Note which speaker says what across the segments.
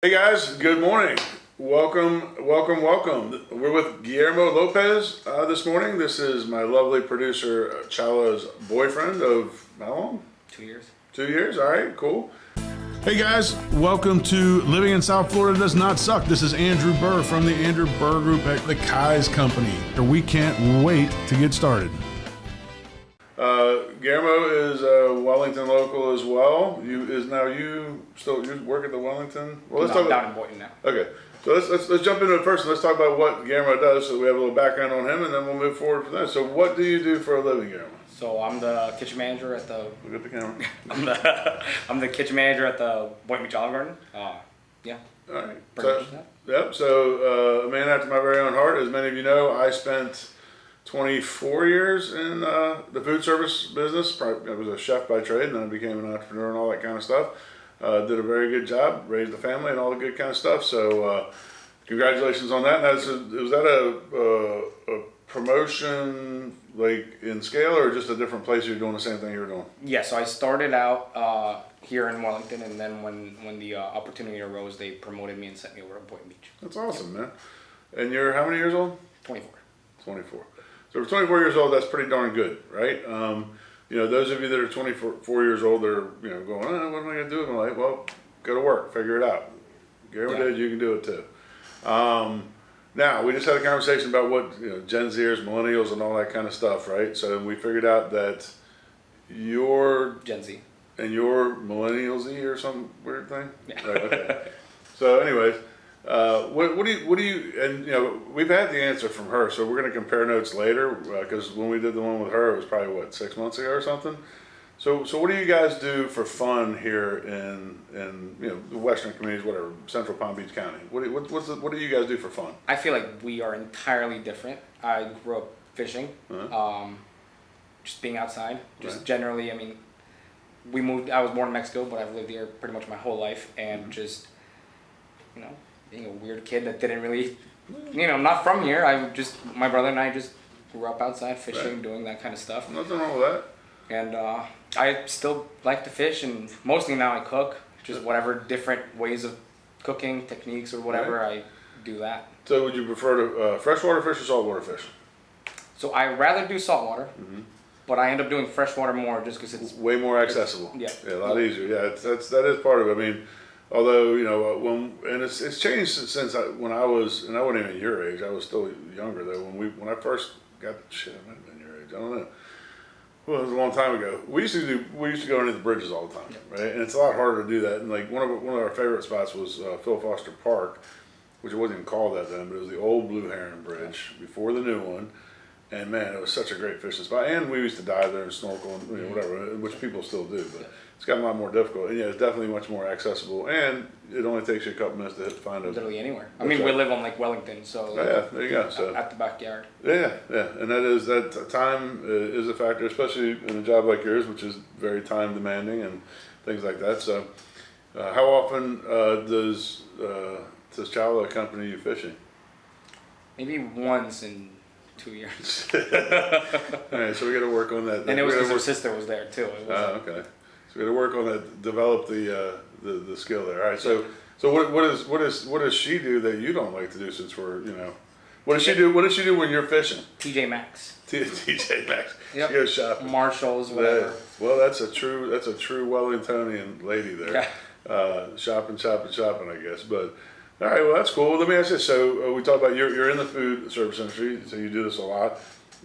Speaker 1: Hey guys, good morning. Welcome. We're with Guillermo Lopez this morning. This is my lovely producer, 𝐂𝐤𝐬𝐿's boyfriend of how long?
Speaker 2: 2 years.
Speaker 1: 2 years, all right, cool. Hey guys, welcome to Living in South Florida Does Not Suck. This is Andrew Burr from the Andrew Burr Group at the 𝐂𝐤𝐬𝐿 Company. We can't wait to get started. Guillermo is a Wellington local as well. You work at the Wellington? Well,
Speaker 2: No, I'm down in Boynton now.
Speaker 1: Okay, so let's jump into it first. And let's talk about what Guillermo does, so we have a little background on him, and then we'll move forward from there. So, what do you do for a living, Guillermo?
Speaker 2: So I'm the kitchen manager at the.
Speaker 1: Look at the camera.
Speaker 2: I'm the kitchen manager at the Boynton Beach Olive Garden. Yeah.
Speaker 1: All right.
Speaker 2: Pretty
Speaker 1: So,
Speaker 2: much that.
Speaker 1: yep. So, a man after my very own heart. As many of you know, I spent 24 years in the food service business. I was a chef by trade, and then I became an entrepreneur and all that kind of stuff. Did a very good job, raised a family, and all the good kind of stuff. So, congratulations on that. Now, was that a promotion like in scale, or just a different place you were doing the same thing you were doing?
Speaker 2: Yeah. So I started out here in Wellington, and then when the opportunity arose, they promoted me and sent me over to Boynton Beach.
Speaker 1: That's awesome, man. And you're how many years old?
Speaker 2: 24.
Speaker 1: 24. So for 24 years old, that's pretty darn good, right? Those of you that are 24 years old, they're going, oh, what am I going to do with my life? Well, go to work, figure it out. Guillermo did, you can do it too. Now, we just had a conversation about what Gen Zers, millennials, and all that kind of stuff, right? So we figured out that you're
Speaker 2: Gen Z.
Speaker 1: and you're millennial Z or some weird thing.
Speaker 2: Yeah.
Speaker 1: Right, okay. So, anyways. What do you, and we've had the answer from her, so we're going to compare notes later, because when we did the one with her, it was probably 6 months ago or something. So what do you guys do for fun here in the Western communities, whatever, Central Palm Beach County? What do you guys do for fun?
Speaker 2: I feel like we are entirely different. I grew up fishing, just being outside, just generally. I mean, I was born in Mexico, but I've lived here pretty much my whole life, and just being a weird kid that didn't really, not from here. My brother and I just grew up outside fishing, doing that kind of stuff.
Speaker 1: Nothing wrong with that.
Speaker 2: And I still like to fish, and mostly now I cook, just whatever different ways of cooking, techniques or whatever, I do that.
Speaker 1: So would you prefer to freshwater fish or saltwater fish?
Speaker 2: So I rather do saltwater, but I end up doing freshwater more just because it's
Speaker 1: way more accessible.
Speaker 2: Yeah,
Speaker 1: a lot easier. Yeah, that is part of it. I mean, although it's changed since when I was, and I wasn't even your age. I was still younger though. When I first got I might have been your age. I don't know. Well, it was a long time ago. We used to go under the bridges all the time, right? And it's a lot harder to do that. And like one of our favorite spots was Phil Foster Park, which it wasn't even called that then, but it was the old Blue Heron Bridge before the new one. And man, it was such a great fishing spot. And we used to dive there and snorkel and whatever, which people still do. But it's gotten a lot more difficult. And yeah, it's definitely much more accessible. And it only takes you a couple minutes to find a.
Speaker 2: Literally anywhere. I mean, we live on Lake Wellington, so.
Speaker 1: Yeah, there you go. So
Speaker 2: at the backyard.
Speaker 1: Yeah, and that time is a factor, especially in a job like yours, which is very time demanding and things like that. So, how often does 𝐂𝐤𝐬𝐿 accompany you fishing?
Speaker 2: Maybe once in 2 years.
Speaker 1: All right, so we got to work on that.
Speaker 2: And it was because her sister was there too.
Speaker 1: Okay. So we got to work on that, develop the skill there. All right. So what does she do that you don't like to do? Since we're what does she do? What does she do when you're fishing?
Speaker 2: TJ Maxx.
Speaker 1: TJ Maxx.
Speaker 2: Yep.
Speaker 1: She goes shopping.
Speaker 2: Marshalls, whatever.
Speaker 1: Well, that's a true Wellingtonian lady there.
Speaker 2: Yeah.
Speaker 1: Shopping, I guess. But all right, well that's cool. Let me ask you. So we talked about you're in the food service industry, so you do this a lot.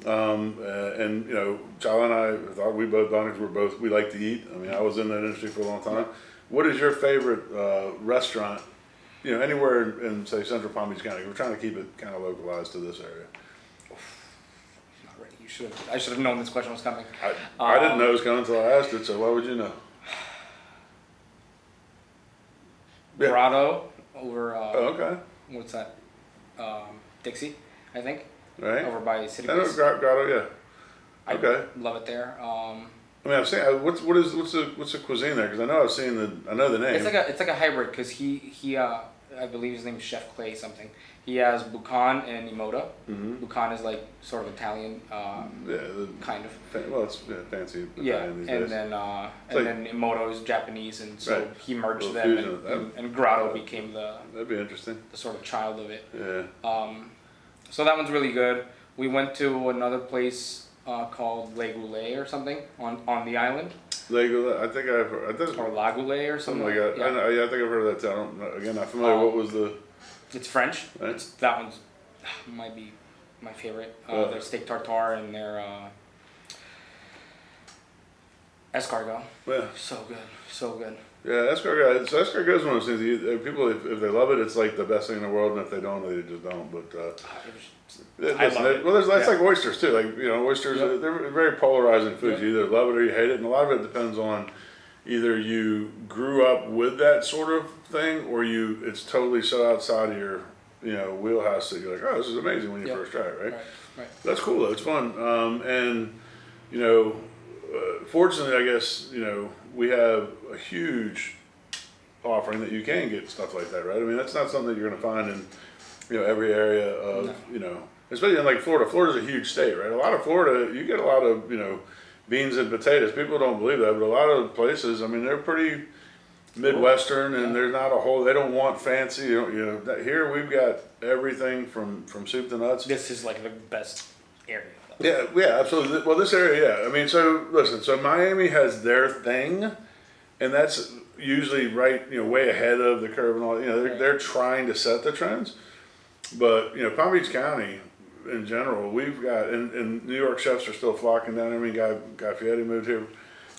Speaker 1: And 𝐂𝐤𝐬𝐿 and I thought we like to eat. I mean, I was in that industry for a long time. What is your favorite restaurant? Anywhere in say Central Palm Beach County. We're trying to keep it kind of localized to this area.
Speaker 2: Not ready. I should have known this question was coming.
Speaker 1: I didn't know it was coming until I asked it. So why would you know?
Speaker 2: Yeah. Grotto over.
Speaker 1: Okay.
Speaker 2: What's that? Dixie, I think.
Speaker 1: Right.
Speaker 2: Over by City
Speaker 1: I know
Speaker 2: Place.
Speaker 1: Grotto, yeah. Okay.
Speaker 2: I love it there.
Speaker 1: I mean, I'm saying, what's the cuisine there? Because I know I know the name.
Speaker 2: It's like a hybrid because he I believe his name is Chef Clay something. He has Buchan and Imoda. Buchan is like sort of Italian, kind of.
Speaker 1: Well, it's fancy Italian these days.
Speaker 2: Then Imoda is Japanese, and so he merged them, and Grotto became
Speaker 1: that'd be interesting.
Speaker 2: The sort of child of it.
Speaker 1: Yeah.
Speaker 2: So that one's really good. We went to another place called 𝐂𝐤𝐬𝐿 or something on the island.
Speaker 1: 𝐂𝐤𝐬𝐿, I think I've heard.
Speaker 2: Or 𝐂𝐤𝐬𝐿 or something like that.
Speaker 1: I think I've heard of that town. Again, not familiar. What was the?
Speaker 2: It's French.
Speaker 1: Right.
Speaker 2: That one's might be my favorite. Their steak tartare and their escargot.
Speaker 1: Yeah.
Speaker 2: So good, so good.
Speaker 1: Yeah, escargot. So escargot is one of those things. People, if they love it, it's like the best thing in the world, and if they don't, they just don't. But
Speaker 2: I love it.
Speaker 1: Well, that's like oysters too. Like oysters, they're very polarizing foods. You either love it or you hate it, and a lot of it depends on either you grew up with that sort of thing, or it's totally so outside of your wheelhouse that you're like, oh, this is amazing when you first try it, right?
Speaker 2: Right.
Speaker 1: That's cool though. It's fun, and fortunately, I guess we have a huge offering that you can get stuff like that, right? I mean, that's not something that you're going to find in every area of especially in like Florida. Florida's a huge state, right? A lot of Florida, you get a lot of beans and potatoes. People don't believe that, but a lot of places, I mean, they're pretty Midwestern, and there's not a whole. They don't want fancy. Here we've got everything from soup to nuts.
Speaker 2: This is like the best area.
Speaker 1: Yeah, absolutely. Well, this area, yeah. I mean, so listen. So Miami has their thing, and that's usually right, way ahead of the curve and all. They're trying to set the trends, but Palm Beach County in general, we've got, and New York chefs are still flocking down. I mean, Guy Fieri moved here,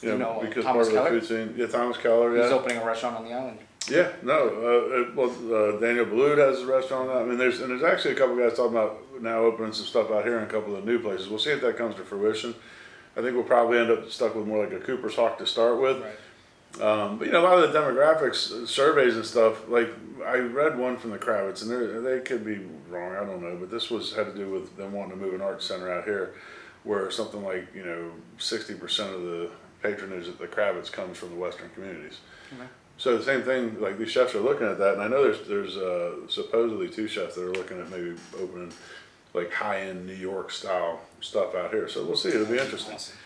Speaker 1: because
Speaker 2: Thomas
Speaker 1: part of
Speaker 2: Keller?
Speaker 1: the food scene. Yeah, Thomas Keller.
Speaker 2: He's opening a restaurant on the island.
Speaker 1: Yeah, Daniel Ballou has a restaurant. I mean, there's actually a couple guys talking about now opening some stuff out here in a couple of new places. We'll see if that comes to fruition. I think we'll probably end up stuck with more like a Cooper's Hawk to start with.
Speaker 2: Right.
Speaker 1: But a lot of the demographics surveys and stuff, like I read one from the Kravitz, and they could be wrong, I don't know, but this had to do with them wanting to move an arts center out here, where something like 60% of the patronage at the Kravitz comes from the Western communities.
Speaker 2: Okay.
Speaker 1: So the same thing, like these chefs are looking at that, and I know there's supposedly 2 chefs that are looking at maybe opening like high-end New York style stuff out here. So we'll see. It'll be interesting.
Speaker 2: Awesome.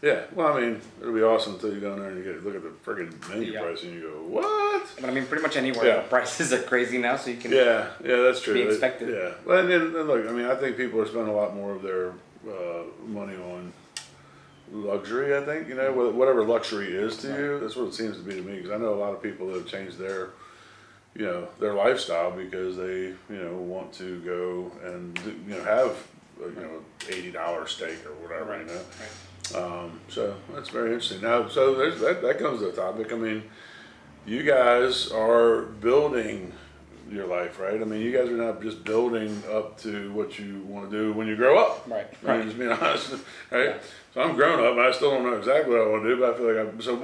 Speaker 1: Yeah, well, I mean, it'll be awesome until you go in there and you look at the freaking menu price and you go, what?
Speaker 2: But I mean, pretty much anywhere the prices are crazy now, so you can
Speaker 1: that's true.
Speaker 2: be expected.
Speaker 1: Yeah, well, and look, I mean, I think people are spending a lot more of their money on luxury. I think whatever luxury is to you, that's what it seems to be to me. Because I know a lot of people that have changed their their lifestyle because they want to go and have $80 steak or whatever.
Speaker 2: Right.
Speaker 1: So that's very interesting. Now, so that comes to the topic. I mean, you guys are building your life, right? I mean, you guys are not just building up to what you want to do when you grow up.
Speaker 2: Right.
Speaker 1: I mean, just being honest, right? Yeah. So I'm grown up, and I still don't know exactly what I want to do, but I feel like so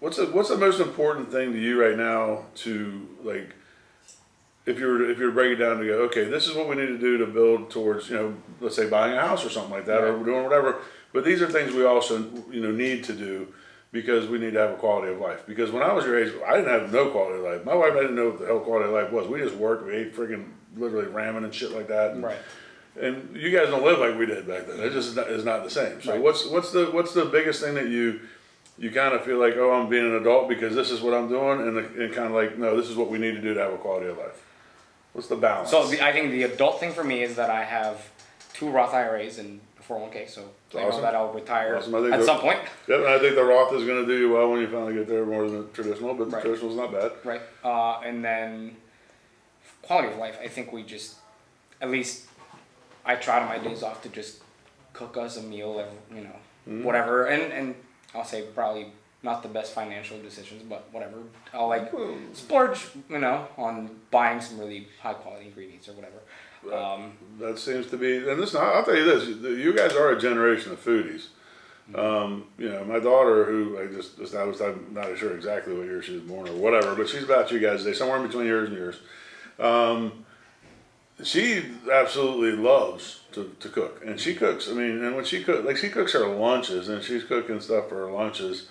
Speaker 1: what's the most important thing to you right now to like? If you were to break it down to go, okay, this is what we need to do to build towards, let's say buying a house or something like that, or doing whatever. But these are things we also, need to do because we need to have a quality of life. Because when I was your age, I didn't have no quality of life. My wife didn't know what the hell quality of life was. We just worked, we ate freaking literally ramen and shit like that. And, and you guys don't live like we did back then. It just is not the same. So what's the biggest thing that you kind of feel like, oh, I'm being an adult because this is what I'm doing, and kind of like, no, this is what we need to do to have a quality of life. What's the balance?
Speaker 2: So I think the adult thing for me is that I have 2 Roth IRAs and a 401k, so I know that I'll retire at some point.
Speaker 1: Yep, and I think the Roth is going to do you well when you finally get there more than the traditional, but the traditional's not bad.
Speaker 2: Right. And then quality of life, I think we just, at least I try on my days off to just cook us a meal, whatever, and I'll say probably not the best financial decisions, but whatever. I'll splurge, on buying some really high quality ingredients or whatever.
Speaker 1: That seems to be, and listen, I'll tell you this: you guys are a generation of foodies. My daughter, who I'm not sure exactly what year she was born or whatever, but she's about you guys' age, somewhere in between yours and yours. she absolutely loves to cook, and she cooks. I mean, and when she cooks her lunches, and she's cooking stuff for her lunches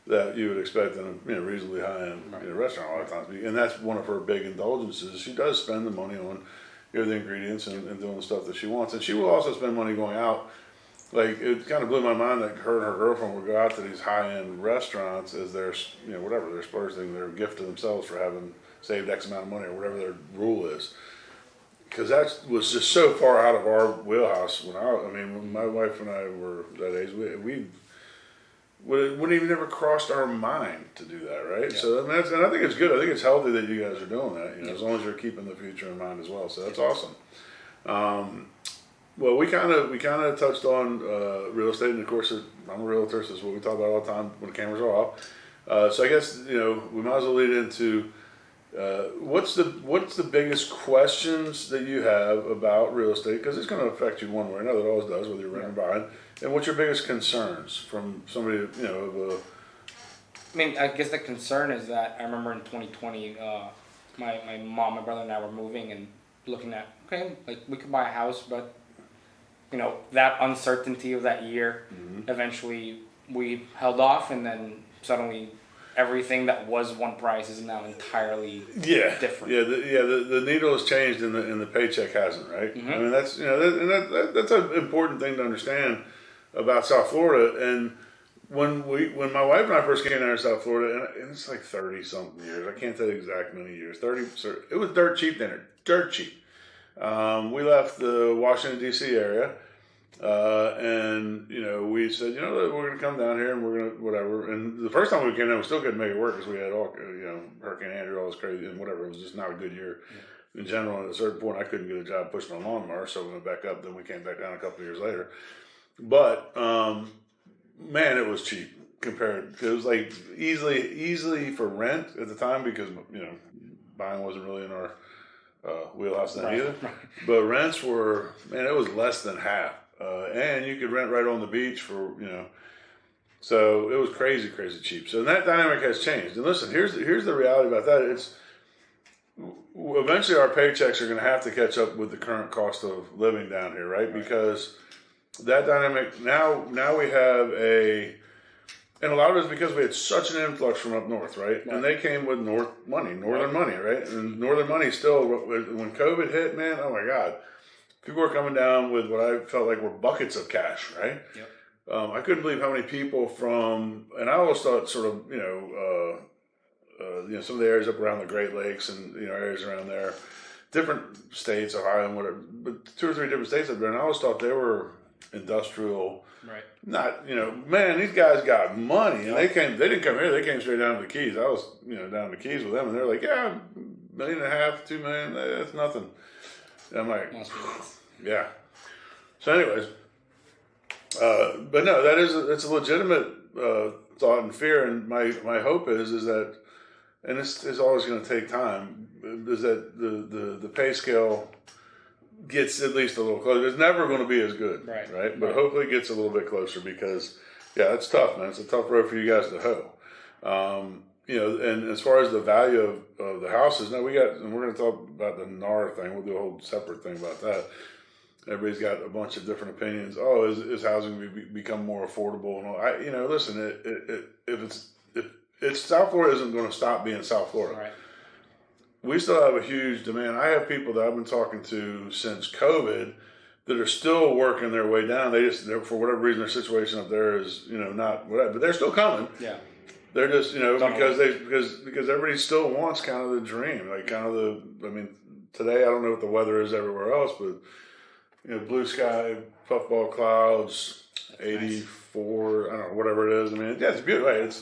Speaker 1: that you would expect in a reasonably high end restaurant a lot of times. And that's one of her big indulgences. She does spend the money on the ingredients and doing the stuff that she wants, and she will also spend money going out. Like, it kind of blew my mind that her and her girlfriend would go out to these high end restaurants as their whatever their splurging, their gift to themselves for having saved X amount of money or whatever their rule is. Because that was just so far out of our wheelhouse when my wife and I were that age, we wouldn't even ever crossed our mind to do that, right? Yeah. So and I think it's good. I think it's healthy that you guys are doing that, as long as you're keeping the future in mind as well. So that's awesome. Well, we kind of touched on real estate, and of course, I'm a realtor, so it's what we talk about all the time when the cameras are off. So I guess we might as well lead into what's the biggest questions that you have about real estate, because it's going to affect you one way or another. It always does, whether you're renting or buying. And what's your biggest concerns from somebody
Speaker 2: I guess the concern is that I remember in 2020, my mom, my brother, and I were moving and looking at we could buy a house, but that uncertainty of that year, eventually we held off, and then suddenly everything that was one price is now entirely different.
Speaker 1: Yeah, the needle has changed and the paycheck hasn't, right? Mm-hmm. I mean, that's that's an important thing to understand about South Florida. And when my wife and I first came down to South Florida, and it's like 30 something years, I can't tell you exact many years. It was dirt cheap then, dirt cheap. We left the Washington D.C. area, and we said, we're going to come down here and we're going to whatever. And the first time we came down, we still couldn't make it work because we had all Hurricane Andrew, all this crazy and whatever. It was just not a good year in general. And at a certain point, I couldn't get a job pushing a lawnmower, so we went back up. Then we came back down a couple of years later. But man, it was cheap compared. It was like easily for rent at the time because buying wasn't really in our wheelhouse then either. But rents were, man, it was less than half. And you could rent right on the beach for, so it was crazy cheap. So that dynamic has changed. And listen, here's the reality about that. It's eventually our paychecks are going to have to catch up with the current cost of living down here, right? Because that dynamic, now we have and a lot of it is because we had such an influx from up north, right? And they came with northern money, right? And northern money still, when COVID hit, man, oh my God. People were coming down with what I felt like were buckets of cash, right? Yep. I couldn't believe how many people and I always thought sort of, some of the areas up around the Great Lakes and, areas around there, different states, Ohio and whatever, but 2 or 3 different states up there. And I always thought they were industrial. Right. Not, man, these guys got money. And they didn't come here. They came straight down to the Keys. I was, down to the Keys with them. And they're like, yeah, $1.5 million, $2 million, that's nothing. And I'm like, yeah. So anyways, but no, it's a legitimate thought and fear. And my hope is that, and this is always going to take time, is that the pay scale gets at least a little closer. It's never going to be as good, right? But hopefully it gets a little bit closer because, it's tough, man. It's a tough road for you guys to hoe. And as far as the value of the houses, now and we're going to talk about the NAR thing. We'll do a whole separate thing about that. Everybody's got a bunch of different opinions. Oh, is housing become more affordable? And all. Listen, if South Florida isn't going to stop being South Florida. Right. We still have a huge demand. I have people that I've been talking to since COVID that are still working their way down. They're for whatever reason, their situation up there is, not whatever, but they're still coming. Yeah. They're just, because everybody still wants kind of the dream, like kind of today I don't know what the weather is everywhere else, but blue sky, puffball clouds, 84, I don't know, whatever it is. It's beautiful. Right?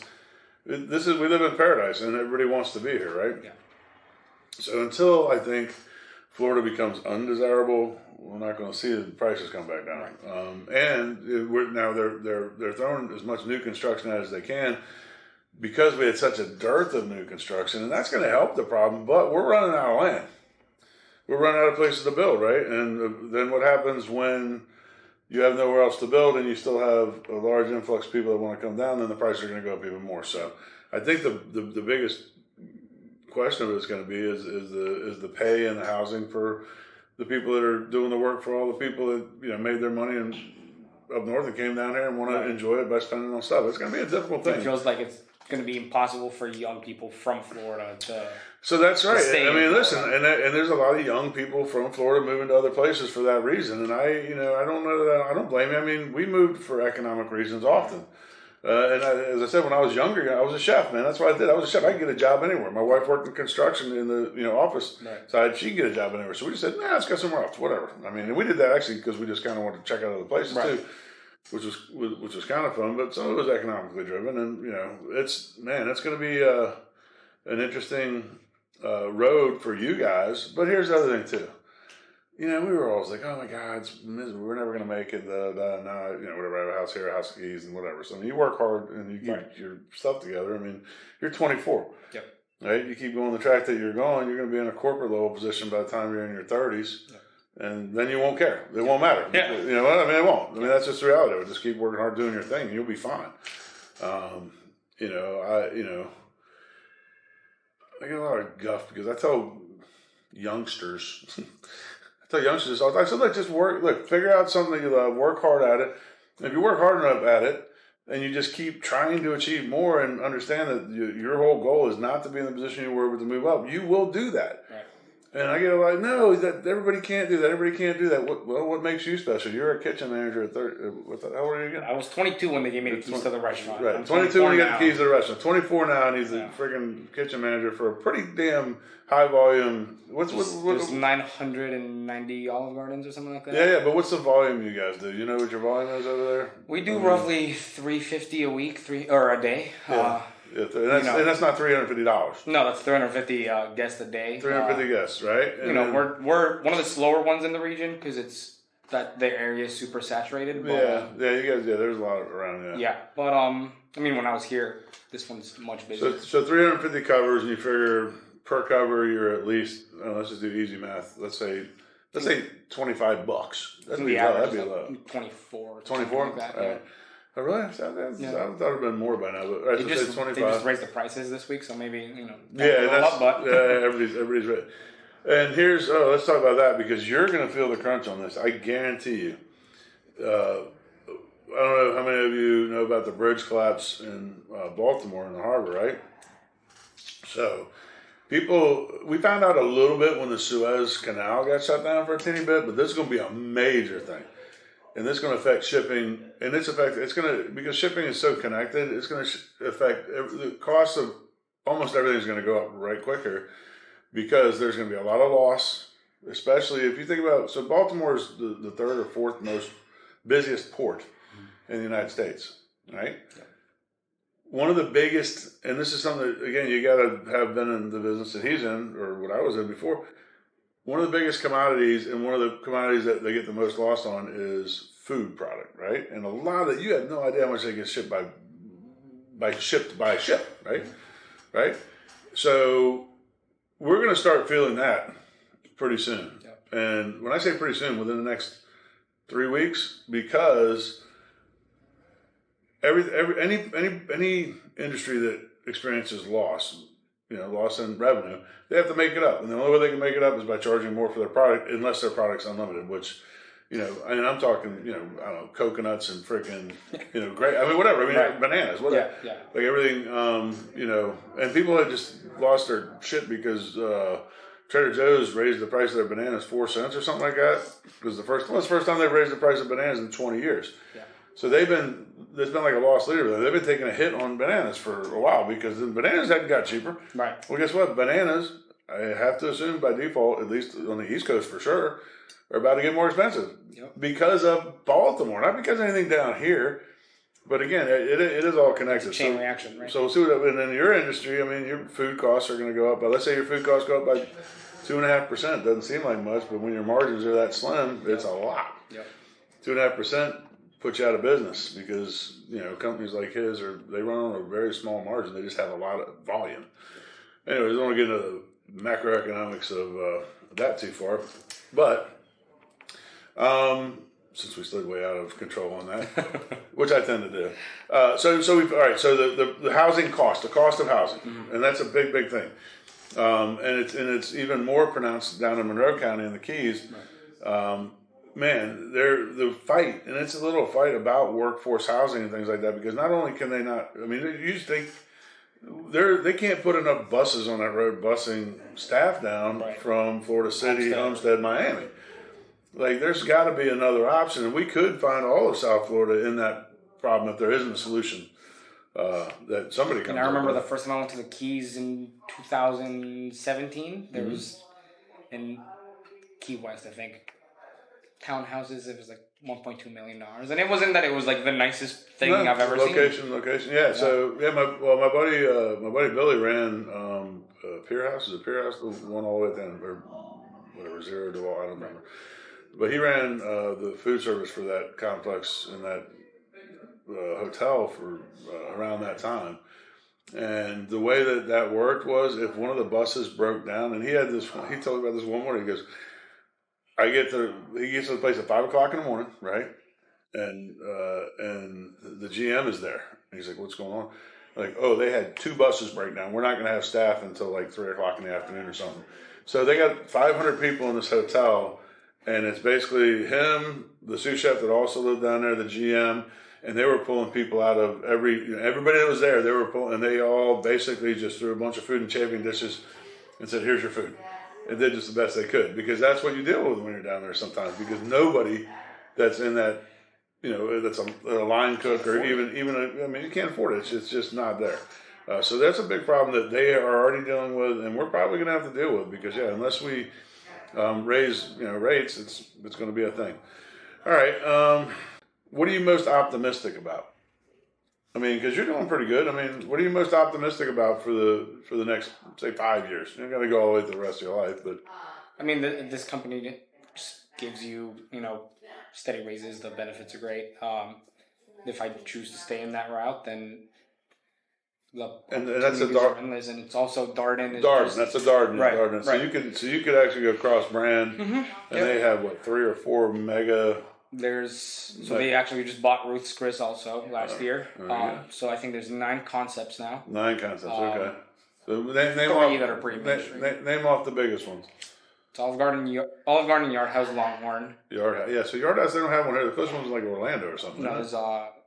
Speaker 1: We live in paradise and everybody wants to be here, right? Yeah. So until I think Florida becomes undesirable, we're not going to see the prices come back down. Right. They're throwing as much new construction at as they can because we had such a dearth of new construction, and that's going to help the problem. But we're running out of land. We're running out of places to build, right? And then what happens when you have nowhere else to build and you still have a large influx of people that want to come down? Then the prices are going to go up even more. So I think the biggest question of it's going to be is the pay and the housing for the people that are doing the work for all the people that, you know, made their money and up north and came down here and want to enjoy it by spending on stuff. It's going to be a difficult thing.
Speaker 2: It feels like it's going to be impossible for young people from Florida to.
Speaker 1: So that's right. I mean, listen, and there's a lot of young people from Florida moving to other places for that reason. And I don't know that I don't blame you. I mean, we moved for economic reasons often. As I said, when I was younger, I was a chef, man. That's what I did. I was a chef. I could get a job anywhere. My wife worked in construction in the office side. She could get a job anywhere. So we just said, nah, let's go somewhere else, whatever. I mean, and we did that actually because we just kind of wanted to check out other places too, which was kind of fun. But some of it was economically driven, and you know, it's going to be an interesting road for you guys. But here's the other thing too. You know, we were always like, oh my God, it's miserable. We're never going to make it. Nah, you know, whatever. I have a house here, a house of keys, and whatever. So I mean, you work hard and you keep your stuff together. I mean, you're 24.
Speaker 2: Yep.
Speaker 1: Right? You keep going the track that you're going, you're going to be in a corporate level position by the time you're in your 30s. Yep. And then you won't care. It won't matter.
Speaker 2: Yeah.
Speaker 1: You know what? I mean, it won't. I mean, that's just the reality of it. Just keep working hard doing your thing and you'll be fine. I get a lot of guff because I tell youngsters, I said, like, just figure out something that you love, work hard at it. And if you work hard enough at it, and you just keep trying to achieve more and understand that your whole goal is not to be in the position you were, but to move up, you will do that. Right. And I get like, no, that everybody can't do that. Everybody can't do that. What makes you special? You're a kitchen manager at 30. How old are you again?
Speaker 2: I was 22 when they gave me the keys to the restaurant.
Speaker 1: Right, 22 when you get the keys to the restaurant. 24 now, and he's the freaking kitchen manager for a pretty damn high volume.
Speaker 2: There's 990 Olive Gardens or something like that.
Speaker 1: Yeah. But what's the volume you guys do? You know what your volume is over there?
Speaker 2: We do roughly $350 a week, or a day.
Speaker 1: Yeah. And that's not $350.
Speaker 2: No, that's 350 guests a day.
Speaker 1: 350 guests, right?
Speaker 2: And we're one of the slower ones in the region because it's that the area is super saturated. But,
Speaker 1: you guys, there's a lot around.
Speaker 2: Yeah, but I mean, when I was here, this one's much bigger.
Speaker 1: So 350 covers, and you figure per cover, you're at least let's just do easy math. Let's say $25. That'd be low.
Speaker 2: 24.
Speaker 1: 24.
Speaker 2: Like that, yeah.
Speaker 1: Oh, really? I thought it would have been more by now. But
Speaker 2: they just raised the prices this week, so maybe
Speaker 1: everybody's ready. And here's let's talk about that because you're going to feel the crunch on this. I guarantee you. I don't know how many of you know about the bridge collapse in Baltimore in the harbor, right? So, we found out a little bit when the Suez Canal got shut down for a teeny bit, but this is going to be a major thing. And this is going to affect shipping, and because shipping is so connected, it's going to affect the cost of almost everything is going to go up right quicker because there's going to be a lot of loss, especially if you think about, so Baltimore is the third or fourth most busiest port in the United States, right? Yeah. One of the biggest, and this is something that, again, you got to have been in the business that he's in, or what I was in before. One of the biggest commodities, and one of the commodities that they get the most lost on is food product, right? And a lot of you have no idea how much they get shipped by ship, right? Right? So we're going to start feeling that pretty soon. Yep. And when I say pretty soon, within the next 3 weeks, because any industry that experiences loss in revenue, they have to make it up. And the only way they can make it up is by charging more for their product, unless their product's unlimited, which, I'm talking, I don't know, coconuts and freaking, great. I mean, whatever. I mean, right. Bananas, whatever. Yeah. Like everything, and people had just lost their shit because Trader Joe's raised the price of their bananas 4 cents or something like that. It was the first time they've raised the price of bananas in 20 years. Yeah. So there's been like a lost leader. They've been taking a hit on bananas for a while because the bananas hadn't got cheaper. Right. Well, guess what? Bananas, I have to assume by default, at least on the East Coast for sure, are about to get more expensive because of Baltimore, not because of anything down here. But again, it is all connected.
Speaker 2: It's a chain reaction, right?
Speaker 1: So we'll see and in your industry, I mean, your food costs are going to go up. But let's say your food costs go up by 2.5%. Doesn't seem like much, but when your margins are that slim, it's a lot. Yep. 2.5%. Put you out of business because companies like his they run on a very small margin. They just have a lot of volume. Anyways, I don't want to get into the macroeconomics of that too far, but since we slid way out of control on that, which I tend to do. So the housing cost, the cost of housing, and that's a big thing. And it's even more pronounced down in Monroe County in the Keys. Right. Man, the fight, and it's a little fight about workforce housing and things like that, because not only can they not, I mean, you just think they can't put enough buses on that road busing staff down from Florida City, Homestead, Miami. Like, there's got to be another option, and we could find all of South Florida in that problem if there isn't a solution that somebody comes up with.
Speaker 2: And I remember the first time I went to the Keys in 2017, there was in Key West, I think, townhouses. It was like $1.2 million, and it wasn't that it was like the nicest thing I've ever seen. Location.
Speaker 1: Yeah. So yeah, my buddy Billy ran Pier House. Is it Pier House? The one all the way down, or whatever, Zero to all, I don't remember. But he ran the food service for that complex in that hotel for around that time. And the way that worked was, if one of the buses broke down, and he told me about this one morning, he goes, he gets to the place at 5 o'clock in the morning, right? And the GM is there. And he's like, what's going on? Like, oh, they had 2 buses break down. We're not going to have staff until like 3 o'clock in the afternoon or something. So they got 500 people in this hotel, and it's basically him, the sous chef that also lived down there, the GM, and they were pulling people out of everybody that was there. They were pulling, and they all basically just threw a bunch of food in chafing dishes and said, here's your food. And did just the best they could, because that's what you deal with when you're down there sometimes, because nobody that's in that, that's a line cook or even you can't afford it. It's just not there. So that's a big problem that they are already dealing with, and we're probably going to have to deal with, because unless we raise rates, it's going to be a thing. All right, what are you most optimistic about? I mean, because you're doing pretty good. I mean, what are you most optimistic about for the next, say, 5 years? You're not going to go all the way through the rest of your life, but
Speaker 2: I mean, this company just gives you steady raises. The benefits are great. If I choose to stay in that route, then
Speaker 1: and that's a Darden,
Speaker 2: and it's also Darden.
Speaker 1: That's a Darden,
Speaker 2: right?
Speaker 1: Darden. So you could actually go cross brand, and they have 3 or 4 mega.
Speaker 2: They actually just bought Ruth's Chris also last year. So I think there's 9 concepts now.
Speaker 1: 9 concepts, okay. So name
Speaker 2: 3
Speaker 1: off,
Speaker 2: that are pretty mainstream.
Speaker 1: Name off the biggest ones.
Speaker 2: It's Olive Garden, Yard House, Longhorn.
Speaker 1: Yard House, yeah. So Yard House, they don't have one here. The first one's like Orlando or something.
Speaker 2: No, there's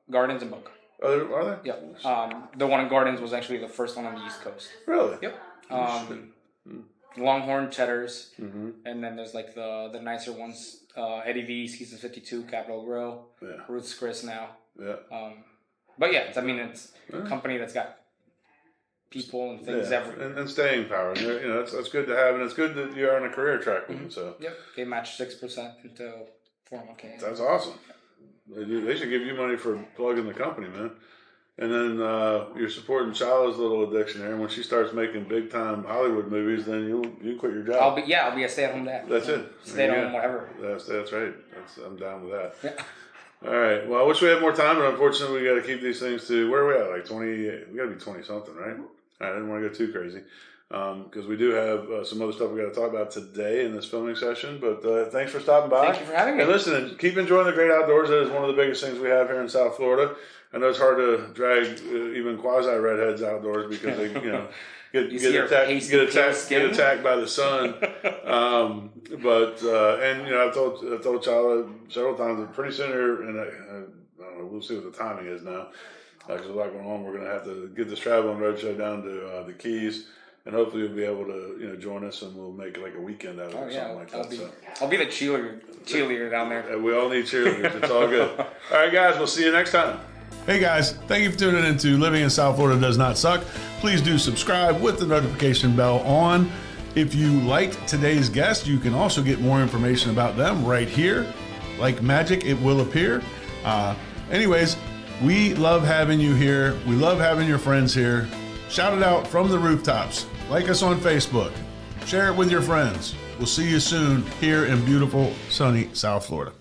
Speaker 2: Gardens and Boca.
Speaker 1: Oh, are they?
Speaker 2: Yeah. The one in Gardens was actually the first one on the East Coast.
Speaker 1: Really?
Speaker 2: Yep. Longhorn, Cheddars, and then there's like the nicer ones, Eddie V's, Season 52, Capitol Grill, Ruth's Chris now.
Speaker 1: Yeah.
Speaker 2: But yeah, it's a company that's got people and things everywhere.
Speaker 1: And staying power. And that's good to have, and it's good that you're on a career track with them. So.
Speaker 2: Yep. They match 6% into 401k.
Speaker 1: That's awesome. They should give you money for plugging the company, man. And then you're supporting Chala's little addiction there. And when she starts making big time Hollywood movies, then you quit your job.
Speaker 2: I'll be a stay at home dad.
Speaker 1: That's it.
Speaker 2: Stay at home, whatever.
Speaker 1: That's right. I'm down with that.
Speaker 2: Yeah.
Speaker 1: All right. Well, I wish we had more time, but unfortunately, we got to keep these things to where are we at? Like 20. We got to be 20 something, right? I didn't want to go too crazy because we do have some other stuff we got to talk about today in this filming session. But thanks for stopping by.
Speaker 2: Thank you for having me.
Speaker 1: And listen, keep enjoying the great outdoors. That is one of the biggest things we have here in South Florida. I know it's hard to drag even quasi redheads outdoors because they, get attacked by the sun. I've told Chala several times that pretty soon here, and I don't know, we'll see what the timing is now. Because there's a lot going on. We're going to have to get this traveling roadshow down to the Keys, and hopefully you'll be able to join us, and we'll make like a weekend out of it or something like that.
Speaker 2: I'll be the cheerleader down there.
Speaker 1: We all need cheerleaders. It's all good. All right, guys. We'll see you next time. Hey guys, thank you for tuning in to Living in South Florida Does Not Suck. Please do subscribe with the notification bell on. If you liked today's guest, you can also get more information about them right here. Like magic, it will appear. Anyways, we love having you here. We love having your friends here. Shout it out from the rooftops. Like us on Facebook. Share it with your friends. We'll see you soon here in beautiful, sunny South Florida.